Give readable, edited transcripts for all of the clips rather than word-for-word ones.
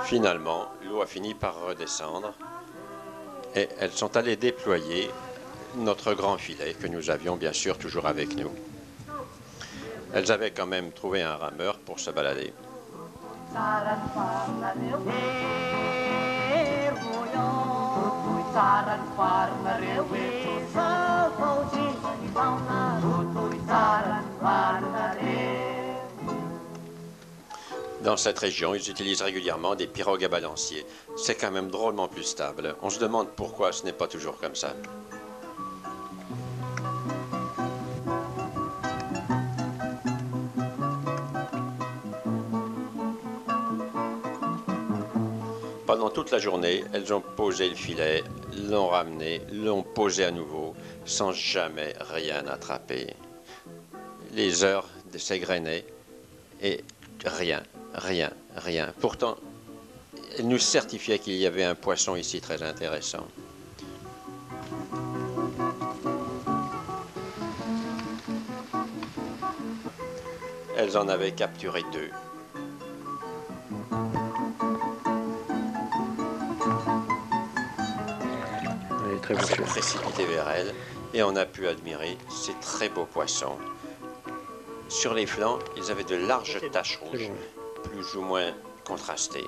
Finalement, l'eau a fini par redescendre et elles sont allées déployer notre grand filet que nous avions bien sûr toujours avec nous. Elles avaient quand même trouvé un rameur pour se balader. Dans cette région, ils utilisent régulièrement des pirogues à balancier. C'est quand même drôlement plus stable. On se demande pourquoi ce n'est pas toujours comme ça. Pendant toute la journée, elles ont posé le filet, l'ont ramené, l'ont posé à nouveau, sans jamais rien attraper. Les heures s'égrenaient et rien. Pourtant, elles nous certifiaient qu'il y avait un poisson ici très intéressant. Elles en avaient capturé 2. On s'est précipité vers elles et on a pu admirer ces très beaux poissons. Sur les flancs, ils avaient de larges taches rouges, plus ou moins contrastées.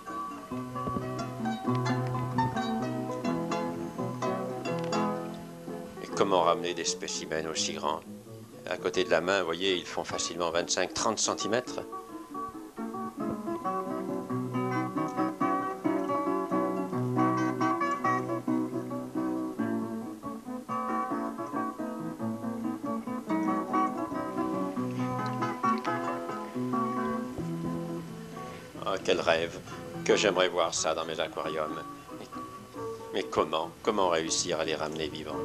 Et comment ramener des spécimens aussi grands? À côté de la main, vous voyez, ils font facilement 25-30 cm. Ah, quel rêve, que j'aimerais voir ça dans mes aquariums. Mais comment réussir à les ramener vivants?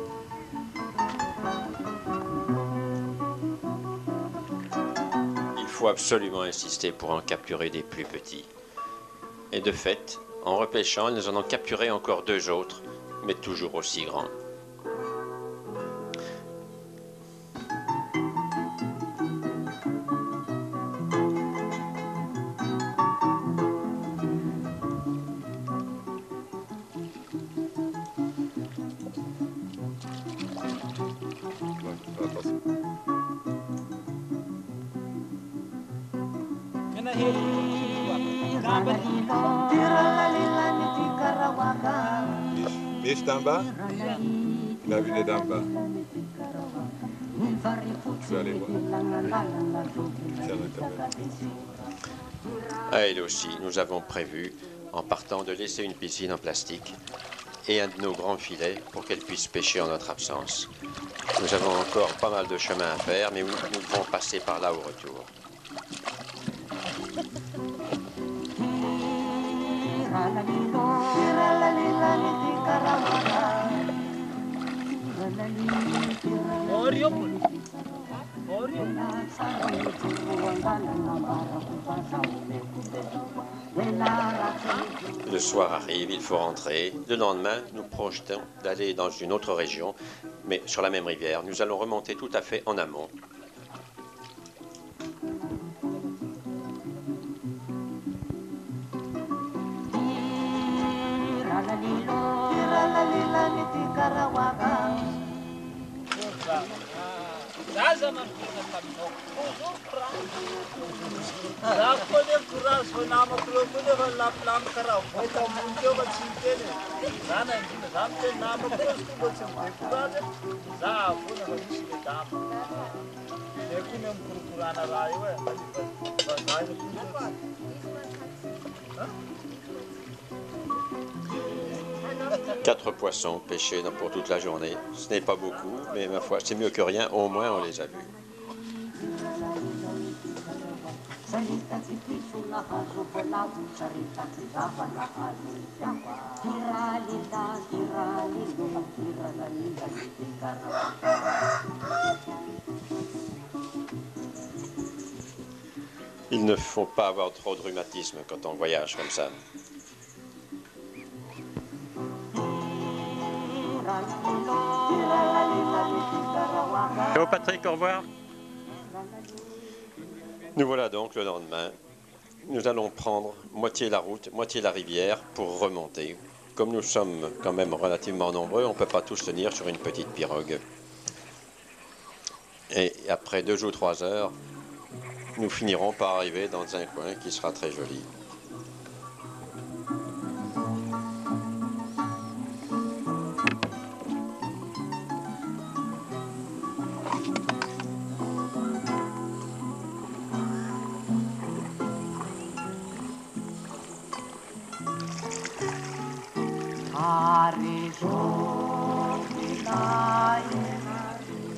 Il faut absolument insister pour en capturer des plus petits. Et de fait, en repêchant, nous en ont capturé encore 2 autres, mais toujours aussi grands. Miche d'en bas? Il a vu les d'en bas. Je vais aller voir. À elle aussi, nous avons prévu, en partant, de laisser une piscine en plastique et un de nos grands filets pour qu'elle puisse pêcher en notre absence. Nous avons encore pas mal de chemin à faire, mais nous devons passer par là au retour. Le soir arrive, il faut rentrer. Le lendemain, nous projetons d'aller dans une autre région, mais sur la même rivière. Nous allons remonter tout à fait en amont. Quatre poissons pêchés pour toute la journée. Ce n'est pas beaucoup, mais ma foi, c'est mieux que rien. Au moins, on les a vus. Il ne faut pas avoir trop de rhumatisme quand on voyage comme ça. Ciao Patrick, au revoir. Nous voilà donc le lendemain nous allons prendre moitié la route, moitié la rivière pour remonter. Comme nous sommes quand même relativement nombreux, on ne peut pas tous tenir sur une petite pirogue. Et après 2 ou 3 heures, nous finirons par arriver dans un coin qui sera très joli.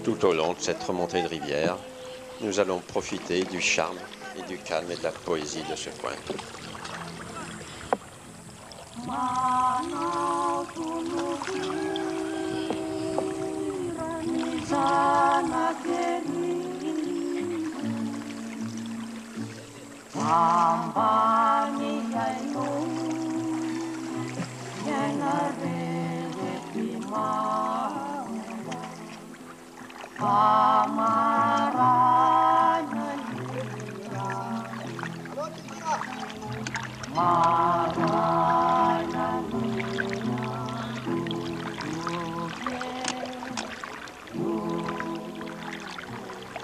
Tout au long de cette remontée de rivière, nous allons profiter du charme et du calme et de la poésie de ce coin.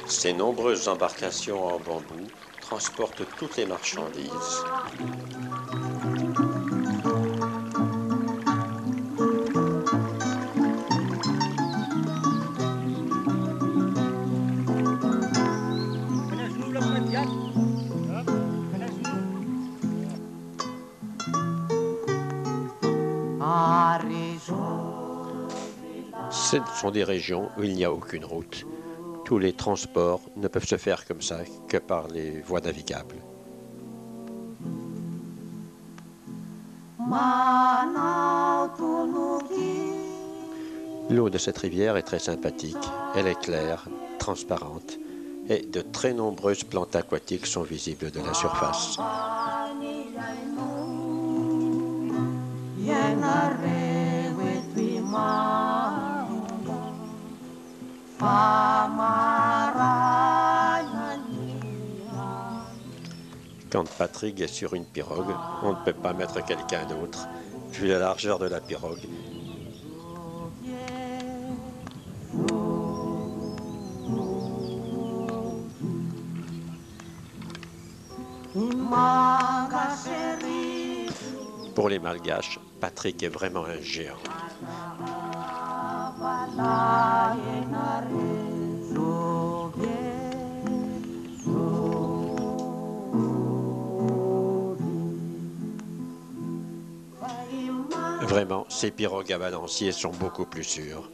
Ces nombreuses embarcations en bambou transportent toutes les marchandises. Ce sont des régions où il n'y a aucune route. Tous les transports ne peuvent se faire comme ça que par les voies navigables. L'eau de cette rivière est très sympathique. Elle est claire, transparente et de très nombreuses plantes aquatiques sont visibles de la surface. Quand Patrick est sur une pirogue, on ne peut pas mettre quelqu'un d'autre, vu la largeur de la pirogue. Pour les Malgaches, Patrick est vraiment un géant. Vraiment, ces pirogues à balancier sont beaucoup plus sûres.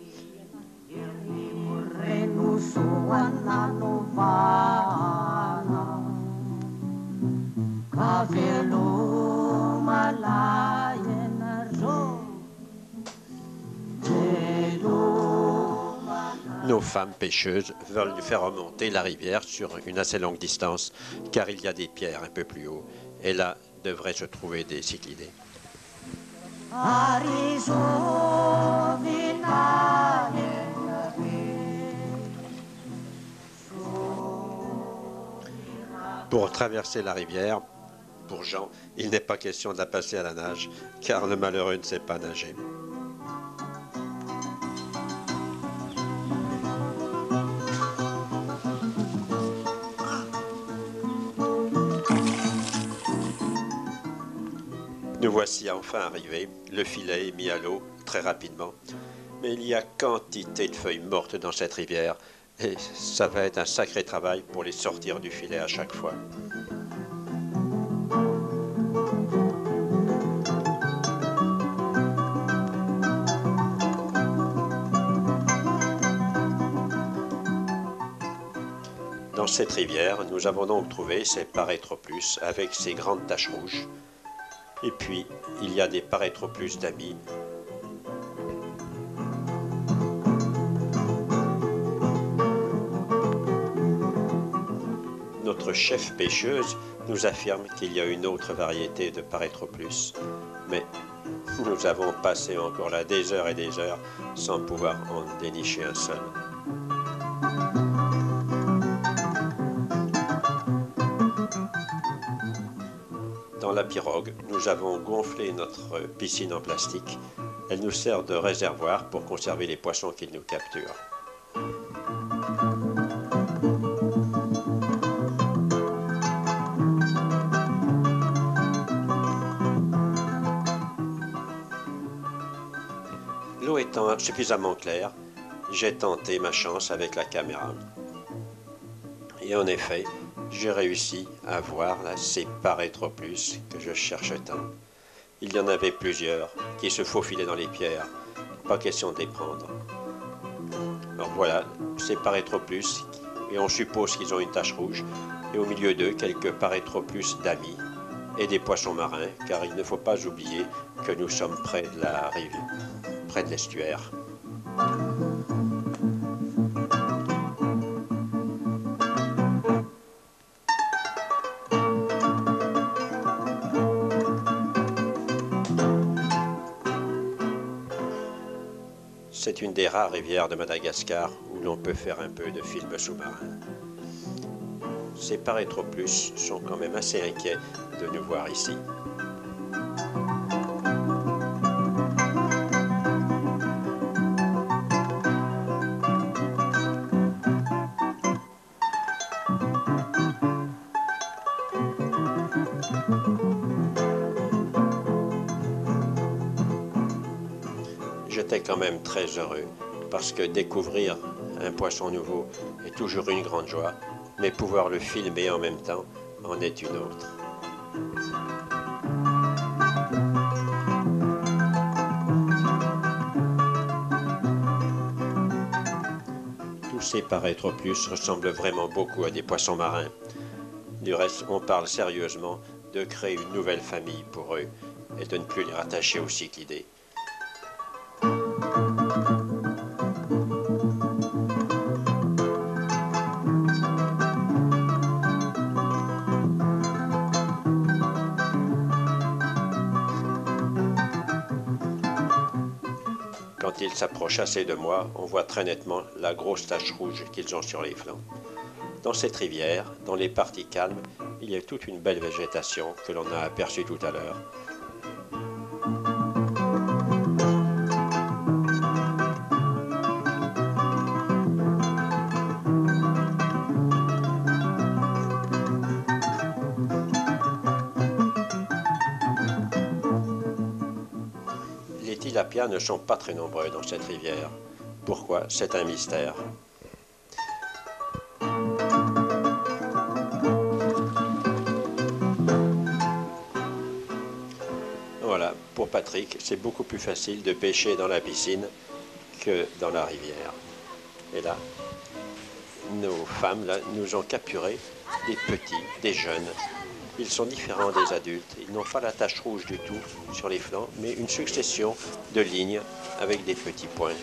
Nos femmes pêcheuses veulent nous faire remonter la rivière sur une assez longue distance, car il y a des pierres un peu plus haut. Et là, devraient se trouver des cyclidés. Pour traverser la rivière, pour Jean, il n'est pas question de la passer à la nage, car le malheureux ne sait pas nager. Nous voici enfin arrivés. Le filet est mis à l'eau très rapidement. Mais il y a quantité de feuilles mortes dans cette rivière et ça va être un sacré travail pour les sortir du filet à chaque fois. Dans cette rivière, nous avons donc trouvé ces Parétroplus avec ces grandes taches rouges. Et puis, il y a des Parétroplus d'amis. Notre chef pêcheuse nous affirme qu'il y a une autre variété de Parétroplus. Mais nous avons passé encore là des heures et des heures sans pouvoir en dénicher un seul. Dans la pirogue, nous avons gonflé notre piscine en plastique. Elle nous sert de réservoir pour conserver les poissons qui nous capturent. L'eau étant suffisamment claire, j'ai tenté ma chance avec la caméra. Et en effet, j'ai réussi à voir ces parétroplus que je cherche tant. Il y en avait plusieurs qui se faufilaient dans les pierres. Pas question de les prendre. Alors voilà, ces parétroplus, et on suppose qu'ils ont une tache rouge, et au milieu d'eux, quelques parétroplus d'amis et des poissons marins, car il ne faut pas oublier que nous sommes près de la rive, près de l'estuaire. C'est une des rares rivières de Madagascar où l'on peut faire un peu de film sous-marin. Ces parétroplus sont quand même assez inquiets de nous voir ici. J'étais quand même très heureux parce que découvrir un poisson nouveau est toujours une grande joie, mais pouvoir le filmer en même temps en est une autre. Tous ces parétroplus ressemblent vraiment beaucoup à des poissons marins. Du reste, on parle sérieusement de créer une nouvelle famille pour eux et de ne plus les rattacher aux cyclidés. Quand ils s'approchent assez de moi, on voit très nettement la grosse tache rouge qu'ils ont sur les flancs. Dans cette rivière, dans les parties calmes, il y a toute une belle végétation que l'on a aperçue tout à l'heure. Les tilapias ne sont pas très nombreux dans cette rivière. Pourquoi? C'est un mystère. Voilà, pour Patrick, c'est beaucoup plus facile de pêcher dans la piscine que dans la rivière. Et là, nos femmes là, nous ont capturé des petits, des jeunes. Ils sont différents des adultes. Ils n'ont pas la tache rouge du tout sur les flancs, mais une succession de lignes avec des petits points.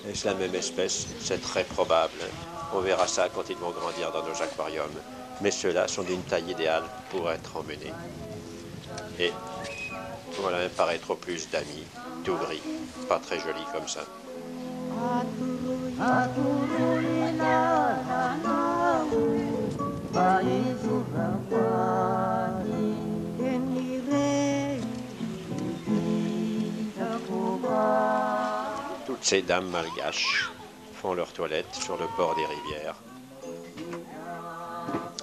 Est-ce la même espèce? C'est très probable. On verra ça quand ils vont grandir dans nos aquariums. Mais ceux-là sont d'une taille idéale pour être emmenés. Et voilà un parétroplus d'amis, tout gris, pas très joli comme ça. Toutes ces dames malgaches font leur toilette sur le bord des rivières.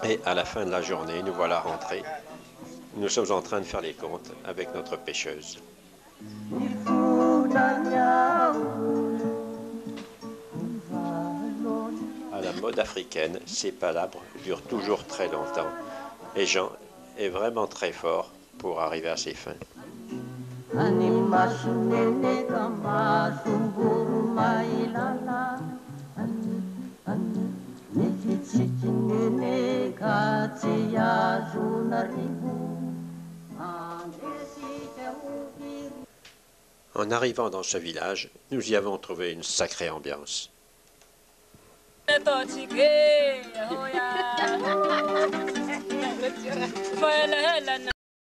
Et à la fin de la journée, nous voilà rentrés. Nous sommes en train de faire les comptes avec notre pêcheuse. À la mode africaine, ces palabres durent toujours très longtemps. Et Jean est vraiment très fort pour arriver à ses fins. En arrivant dans ce village, nous y avons trouvé une sacrée ambiance.